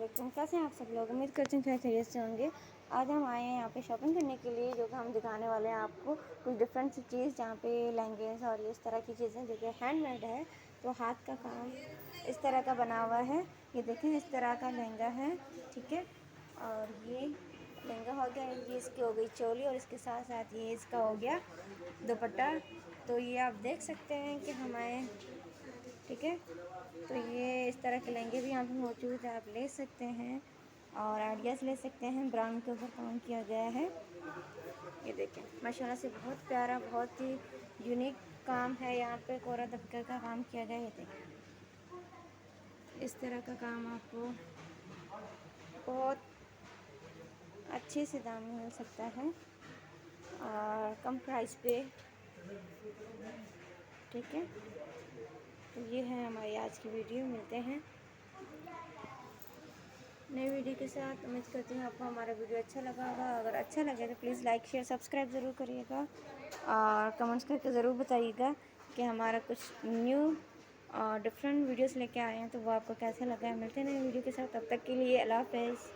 वालेकुम, कैसे हैं आप सब लोग। उम्मीद करती हूँ कि खैरियत से होंगे। आज हम आए हैं यहाँ पे शॉपिंग करने के लिए, जो कि हम दिखाने वाले हैं आपको कुछ डिफरेंट सी चीज़, जहाँ पे लहंगे और ये इस तरह की चीज़ें जो कि हैंडमेड है, तो हाथ का काम इस तरह का बना हुआ है। ये देखें, इस तरह का लहंगा है, ठीक है। और ये लहंगा हो गया, ये इसकी हो गई चोली, और इसके साथ साथ ये इसका हो गया दुपट्टा। तो ये आप देख सकते हैं कि हमारे, ठीक है। तो ये इस तरह के लहंगे भी यहाँ पे मौजूद है, आप ले सकते हैं और आइडियाज़ ले सकते हैं। ब्राउन के ऊपर काम किया गया है, ये देखें माशाल्लाह से बहुत प्यारा, बहुत ही यूनिक काम है। यहाँ पे कोरा दबके का काम किया गया है, ये देखें इस तरह का काम आपको बहुत अच्छे से दाम में मिल सकता है और कम प्राइस पे, ठीक है। तो ये है हमारी आज की वीडियो। मिलते हैं नई वीडियो के साथ। उम्मीद करती हूँ आपको हमारा वीडियो अच्छा लगा होगा। अगर अच्छा लगे तो प्लीज़ लाइक शेयर सब्सक्राइब ज़रूर करिएगा और कमेंट्स करके ज़रूर बताइएगा कि हमारा कुछ न्यू डिफरेंट वीडियोस लेके आए हैं तो वो आपको कैसा लगा है। मिलते हैं नई वीडियो के साथ, तब तक के लिए अल्लाह हाफ़िज़।